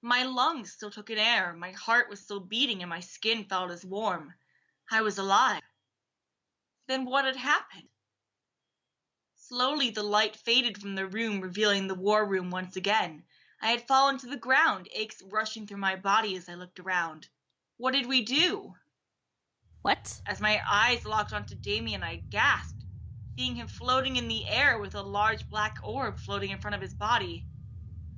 My lungs still took in air, my heart was still beating, and my skin felt as warm. I was alive. Then what had happened? Slowly the light faded from the room, revealing the war room once again. I had fallen to the ground, aches rushing through my body as I looked around. What did we do? What? As my eyes locked onto Damien, I gasped, seeing him floating in the air with a large black orb floating in front of his body.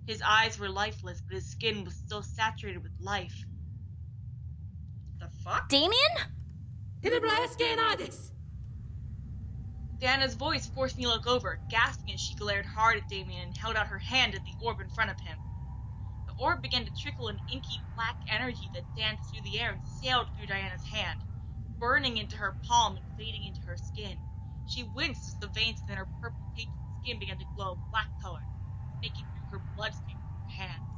His eyes were lifeless, but his skin was still saturated with life. The fuck? Damien? Diana's voice forced me to look over, gasping as she glared hard at Damien and held out her hand at the orb in front of him. The orb began to trickle an inky black energy that danced through the air and sailed through Diana's hand, burning into her palm and fading into her skin. She winced as the veins within her purple painted skin began to glow black color, making through her bloodstream from her hands.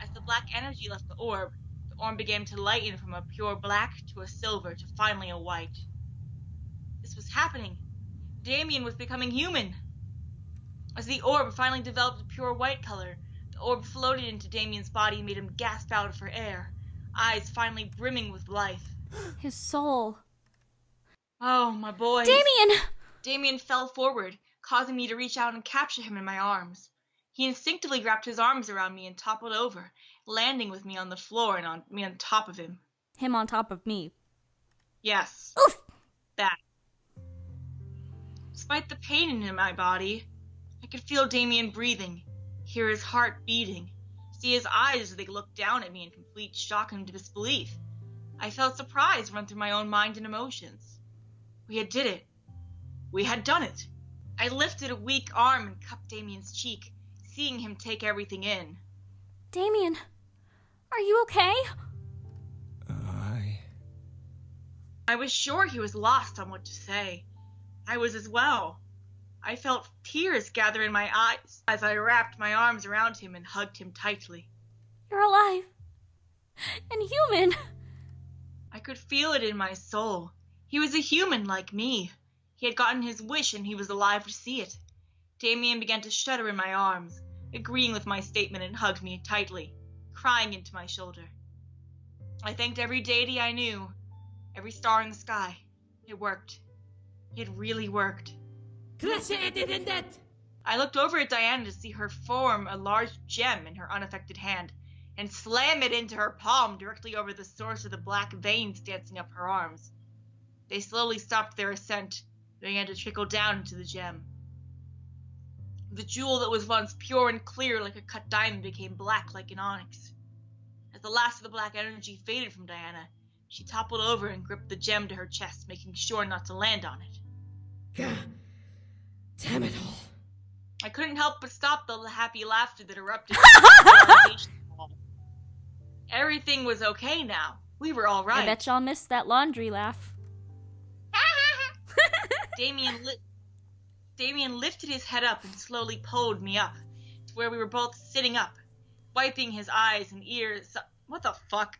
As the black energy left the orb began to lighten from a pure black to a silver to finally a white. This was happening. Damien was becoming human. As the orb finally developed a pure white color, the orb floated into Damien's body and made him gasp out for air, eyes finally brimming with life. His soul. Oh, my boy. Damien! Damien fell forward, causing me to reach out and capture him in my arms. He instinctively wrapped his arms around me and toppled over, landing with me on the floor and on me on top of him. Him on top of me. Yes. Oof! That. Despite the pain in my body, I could feel Damien breathing, hear his heart beating, see his eyes as they looked down at me in complete shock and disbelief. I felt surprise run through my own mind and emotions. We had did it. We had done it. I lifted a weak arm and cupped Damien's cheek, seeing him take everything in. Damien, are you okay? I was sure he was lost on what to say. I was as well. I felt tears gather in my eyes as I wrapped my arms around him and hugged him tightly. You're alive. And human. I could feel it in my soul. He was a human like me. He had gotten his wish and he was alive to see it. Damien began to shudder in my arms, agreeing with my statement, and hugged me tightly, crying into my shoulder. I thanked every deity I knew, every star in the sky. It worked. It really worked. I looked over at Diana to see her form a large gem in her unaffected hand and slam it into her palm directly over the source of the black veins dancing up her arms. They slowly stopped their ascent and began to trickle down into the gem. The jewel that was once pure and clear like a cut diamond became black like an onyx. As the last of the black energy faded from Diana, she toppled over and gripped the gem to her chest, making sure not to land on it. God damn it all. I couldn't help but stop the happy laughter that erupted from the realization hall. Everything was okay now. We were all right. I bet y'all missed that laundry laugh. Damien lifted his head up and slowly pulled me up to where we were both sitting up, wiping his eyes and ears. What the fuck?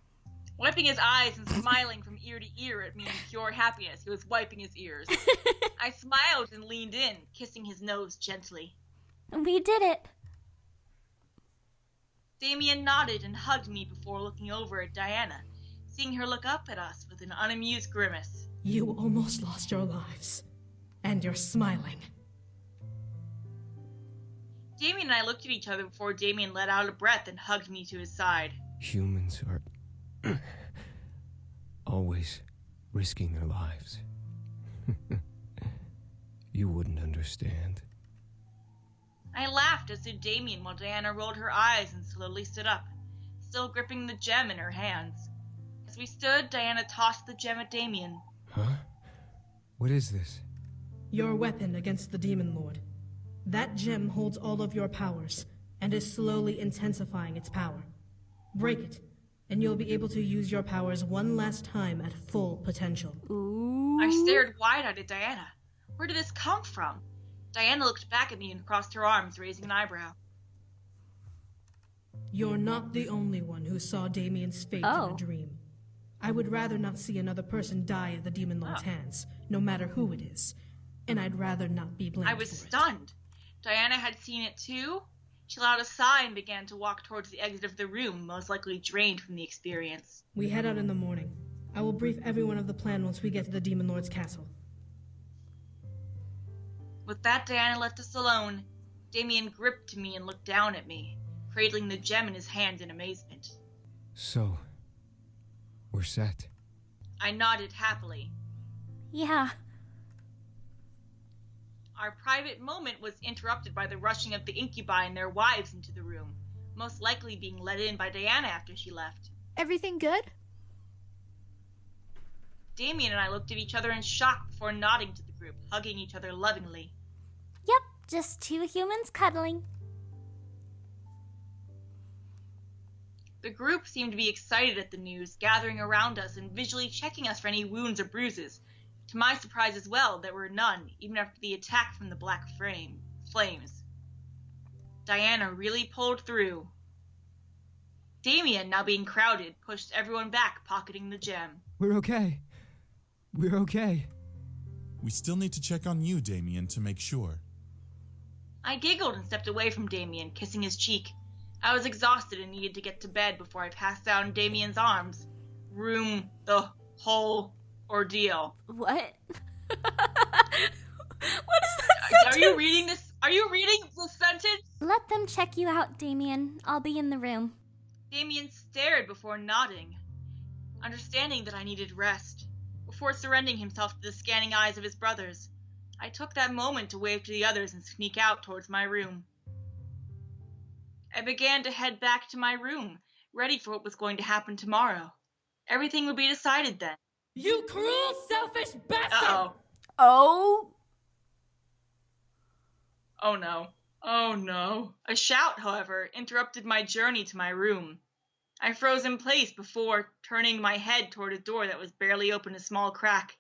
Wiping his eyes and smiling from ear to ear at me in pure happiness. He was wiping his ears. I smiled and leaned in, kissing his nose gently. We did it. Damien nodded and hugged me before looking over at Diana, seeing her look up at us with an unamused grimace. You almost lost your lives. And you're smiling. Damien and I looked at each other before Damien let out a breath and hugged me to his side. Humans are always risking their lives. You wouldn't understand. I laughed, as did Damien, while Diana rolled her eyes and slowly stood up, still gripping the gem in her hands. As we stood, Diana tossed the gem at Damien. Huh? What is this? Your weapon against the Demon Lord. That gem holds all of your powers, and is slowly intensifying its power. Break it, and you'll be able to use your powers one last time at full potential. Ooh. I stared wide-eyed at Diana. Where did this come from? Diana looked back at me and crossed her arms, raising an eyebrow. You're not the only one who saw Damien's fate in a dream. I would rather not see another person die at the Demon Lord's hands, no matter who it is. And I'd rather not be blamed. I was stunned. Diana had seen it too? She let out a sigh and began to walk towards the exit of the room, most likely drained from the experience. We head out in the morning. I will brief everyone of the plan once we get to the Demon Lord's castle. With that, Diana left us alone. Damien gripped me and looked down at me, cradling the gem in his hand in amazement. So, we're set. I nodded happily. Yeah. Our private moment was interrupted by the rushing of the incubi and their wives into the room, most likely being let in by Diana after she left. Everything good? Damien and I looked at each other in shock before nodding to the group, hugging each other lovingly. Yep, just two humans cuddling. The group seemed to be excited at the news, gathering around us and visually checking us for any wounds or bruises. To my surprise as well, there were none, even after the attack from the black flames. Diana really pulled through. Damien, now being crowded, pushed everyone back, pocketing the gem. We're okay. We're okay. We still need to check on you, Damien, to make sure. I giggled and stepped away from Damien, kissing his cheek. I was exhausted and needed to get to bed before I passed out in Damien's arms. The whole ordeal. What? What is that sentence? Are you reading this? Are you reading the sentence? Let them check you out, Damien. I'll be in the room. Damien stared before nodding, understanding that I needed rest, before surrendering himself to the scanning eyes of his brothers. I took that moment to wave to the others and sneak out towards my room. I began to head back to my room, ready for what was going to happen tomorrow. Everything would be decided then. You cruel, selfish bastard! Uh-oh. Oh? Oh no. Oh no. A shout, however, interrupted my journey to my room. I froze in place before turning my head toward a door that was barely open a small crack.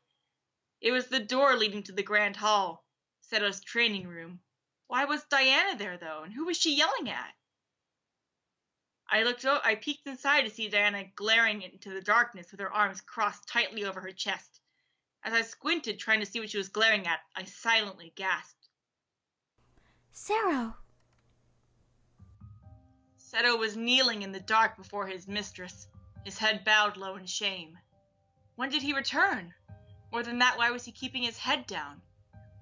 It was the door leading to the Grand Hall, SEDUCE training room. Why was Diana there, though, and who was she yelling at? I peeked inside to see Diana glaring into the darkness with her arms crossed tightly over her chest. As I squinted, trying to see what she was glaring at, I silently gasped. SAERO. SEDUCE was kneeling in the dark before his mistress, his head bowed low in shame. When did he return? More than that, why was he keeping his head down?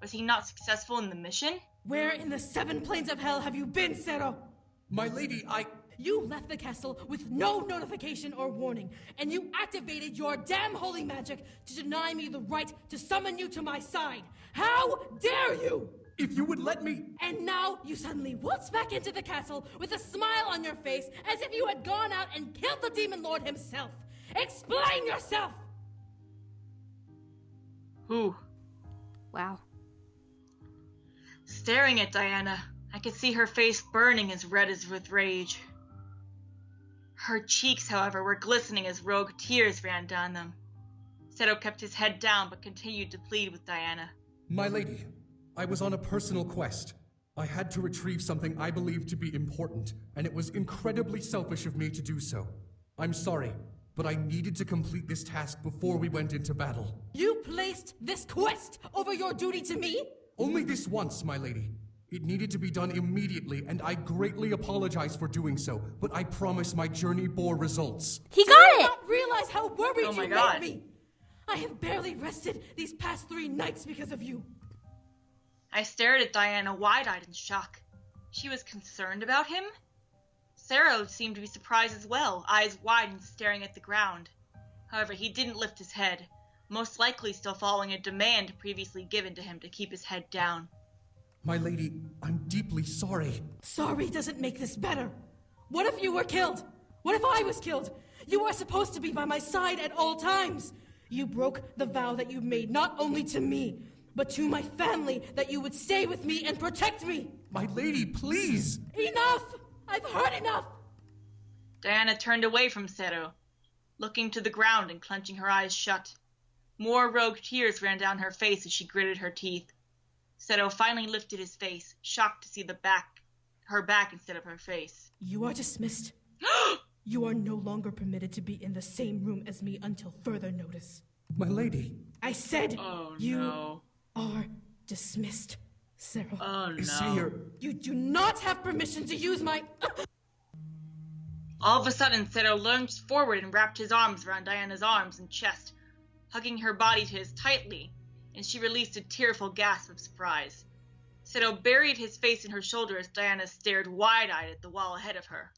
Was he not successful in the mission? Where in the 7 planes of hell have you been, SAERO? My lady, You left the castle with no notification or warning, and you activated your damn holy magic to deny me the right to summon you to my side. How dare you! If you would let me... And now you suddenly waltz back into the castle with a smile on your face as if you had gone out and killed the Demon Lord himself. Explain yourself! Who? Wow. Staring at Diana, I could see her face burning as red as with rage. Her cheeks, however, were glistening as rogue tears ran down them. SEDUCE kept his head down but continued to plead with Diana. My lady, I was on a personal quest. I had to retrieve something I believed to be important, and it was incredibly selfish of me to do so. I'm sorry, but I needed to complete this task before we went into battle. You placed this quest over your duty to me? Only this once, my lady. It needed to be done immediately, and I greatly apologize for doing so, but I promise my journey bore results. He Do you got it! not realize how worried Oh my you God. made me? I have barely rested these past 3 nights because of you. I stared at Diana wide-eyed in shock. She was concerned about him? SAERO seemed to be surprised as well, eyes wide and staring at the ground. However, he didn't lift his head, most likely still following a demand previously given to him to keep his head down. My lady, I'm deeply sorry. Sorry doesn't make this better. What if you were killed? What if I was killed? You are supposed to be by my side at all times. You broke the vow that you made not only to me, but to my family, that you would stay with me and protect me. My lady, please! Enough! I've heard enough! Diana turned away from SEDUCE, looking to the ground and clenching her eyes shut. More rogue tears ran down her face as she gritted her teeth. SEDUCE finally lifted his face, shocked to see her back instead of her face. You are dismissed. You are no longer permitted to be in the same room as me until further notice. My lady. I said Oh you no. are dismissed. Cyril, Oh no. Sayer, you do not have permission to use my... All of a sudden, Seto lunged forward and wrapped his arms around Diana's arms and chest, hugging her body to his tightly, and she released a tearful gasp of surprise. Seto buried his face in her shoulder as Diana stared wide-eyed at the wall ahead of her.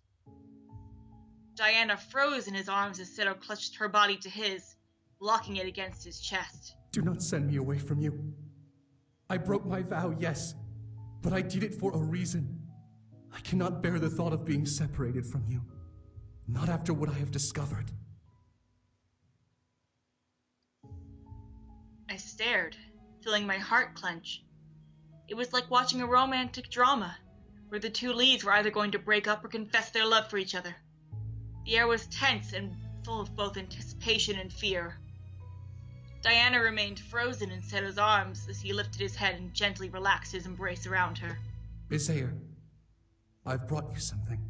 Diana froze in his arms as Seto clutched her body to his, locking it against his chest. do not send me away from you. I broke my vow, yes, but I did it for a reason. I cannot bear the thought of being separated from you. Not after what I have discovered. I stared, feeling my heart clench. It was like watching a romantic drama, where the two leads were either going to break up or confess their love for each other. The air was tense and full of both anticipation and fear. Diana remained frozen in Seto's arms as he lifted his head and gently relaxed his embrace around her. Isair, I've brought you something.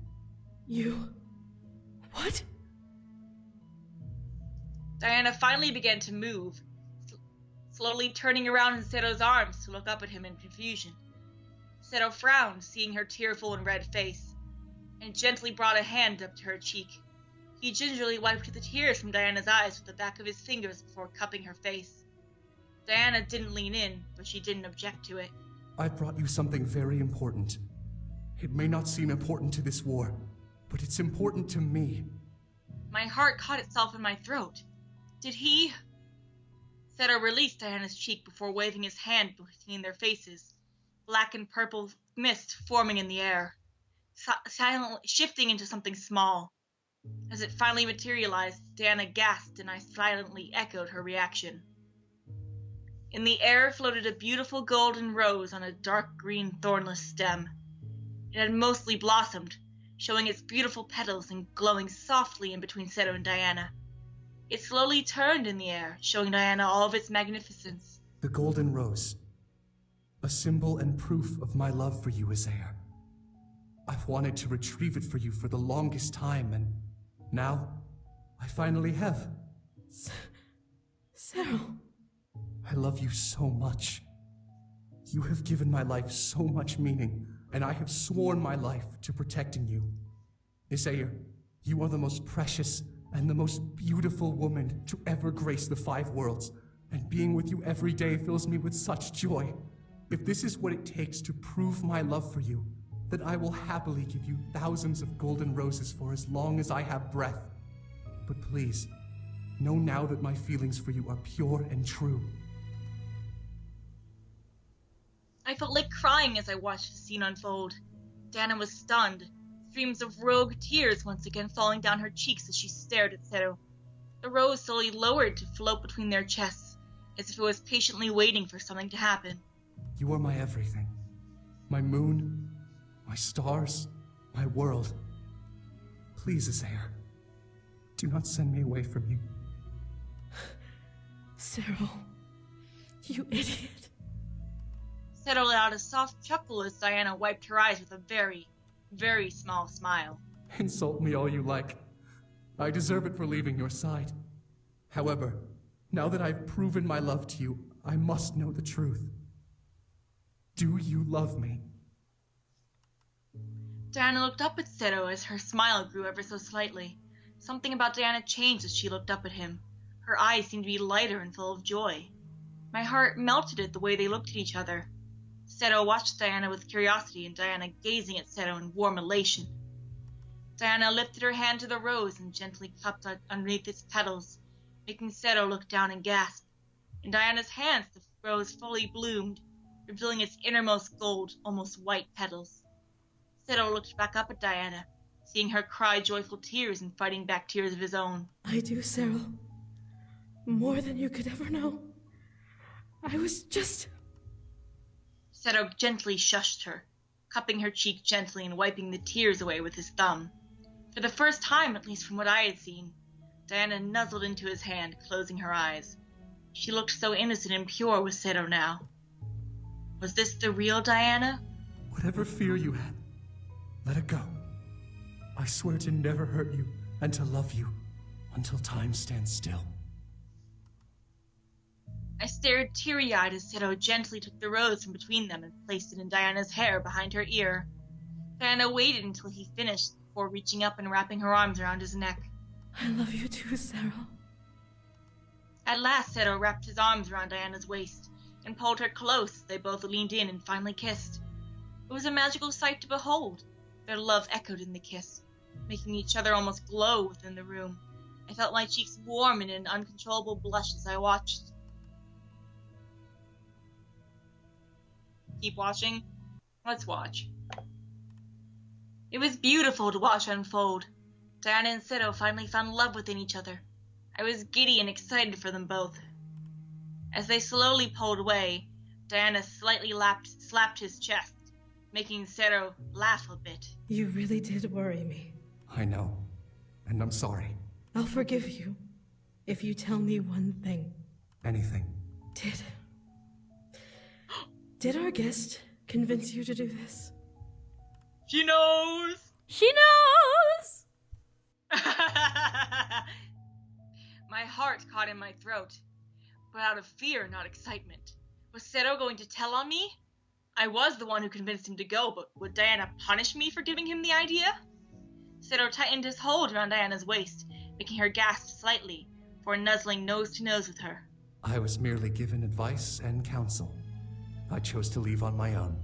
You... What? Diana finally began to move, slowly turning around in Seto's arms to look up at him in confusion. Seto frowned, seeing her tearful and red face, and gently brought a hand up to her cheek. He gingerly wiped the tears from Diana's eyes with the back of his fingers before cupping her face. Diana didn't lean in, but she didn't object to it. I've brought you something very important. It may not seem important to this war, but it's important to me. My heart caught itself in my throat. Did he... Seto released Diana's cheek before waving his hand between their faces, black and purple mist forming in the air, silently shifting into something small. As it finally materialized, Diana gasped and I silently echoed her reaction. In the air floated a beautiful golden rose on a dark green thornless stem. It had mostly blossomed, showing its beautiful petals and glowing softly in between Seto and Diana. It slowly turned in the air, showing Diana all of its magnificence. The golden rose. A symbol and proof of my love for you, Isair. I've wanted to retrieve it for you for the longest time, and now I finally have. Cyril... I love you so much. You have given my life so much meaning, and I have sworn my life to protecting you. Isair, you are the most precious and the most beautiful woman to ever grace the 5 worlds, and being with you every day fills me with such joy. If this is what it takes to prove my love for you, then I will happily give you thousands of golden roses for as long as I have breath. But please, know now that my feelings for you are pure and true. I felt like crying as I watched the scene unfold. Diana was stunned, streams of rogue tears once again falling down her cheeks as she stared at Seto. The rose slowly lowered to float between their chests, as if it was patiently waiting for something to happen. You are my everything. My moon, my stars, my world. Please, Isair, do not send me away from you. Cyril... You idiot. Seto let out a soft chuckle as Diana wiped her eyes with a very, very small smile. Insult me all you like. I deserve it for leaving your side. However, now that I've proven my love to you, I must know the truth. Do you love me? Diana looked up at Seto as her smile grew ever so slightly. Something about Diana changed as she looked up at him. Her eyes seemed to be lighter and full of joy. My heart melted at the way they looked at each other. Seto watched Diana with curiosity and Diana gazing at Seto in warm elation. Diana lifted her hand to the rose and gently cupped underneath its petals, making Seto look down and gasp. In Diana's hands the rose fully bloomed, revealing its innermost gold, almost white petals. Seto looked back up at Diana, seeing her cry joyful tears and fighting back tears of his own. I do, Cyril. More than you could ever know. I was just... Seto gently shushed her, cupping her cheek gently and wiping the tears away with his thumb. For the first time, at least from what I had seen, Diana nuzzled into his hand, closing her eyes. She looked so innocent and pure with Seto now. Was this the real Diana? Whatever fear you had, let it go. I swear to never hurt you and to love you until time stands still. I stared teary-eyed as Sedo gently took the rose from between them and placed it in Diana's hair behind her ear. Diana waited until he finished before reaching up and wrapping her arms around his neck. I love you too, Sarah. At last, Sedo wrapped his arms around Diana's waist and pulled her close as they both leaned in and finally kissed. It was a magical sight to behold. Their love echoed in the kiss, making each other almost glow within the room. I felt my cheeks warm in an uncontrollable blush as I watched. Keep watching? Let's watch. It was beautiful to watch unfold. Diana and Sedo finally found love within each other. I was giddy and excited for them both. As they slowly pulled away, Diana slightly slapped his chest, making Sedo laugh a bit. You really did worry me. I know, and I'm sorry. I'll forgive you if you tell me one thing. Anything. Did our guest convince you to do this? She knows! She knows! My heart caught in my throat, but out of fear, not excitement. Was Sedo going to tell on me? I was the one who convinced him to go, but would Diana punish me for giving him the idea? Sedo tightened his hold around Diana's waist, making her gasp slightly, before nuzzling nose to nose with her. I was merely given advice and counsel. I chose to leave on my own.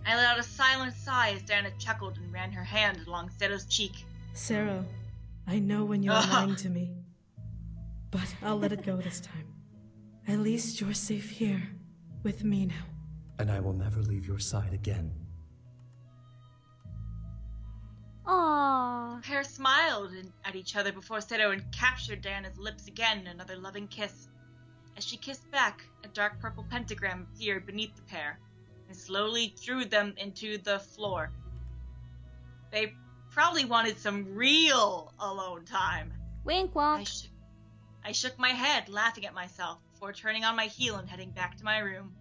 I let out a silent sigh as Diana chuckled and ran her hand along Sedo's cheek. Sarah, I know when you're lying to me, but I'll let it go this time. At least you're safe here, with me now. And I will never leave your side again. Aww. The pair smiled at each other before Sedo captured Diana's lips again in another loving kiss. As she kissed back, a dark purple pentagram appeared beneath the pair and slowly drew them into the floor. They probably wanted some real alone time. Wink wonk. I shook my head, laughing at myself, before turning on my heel and heading back to my room.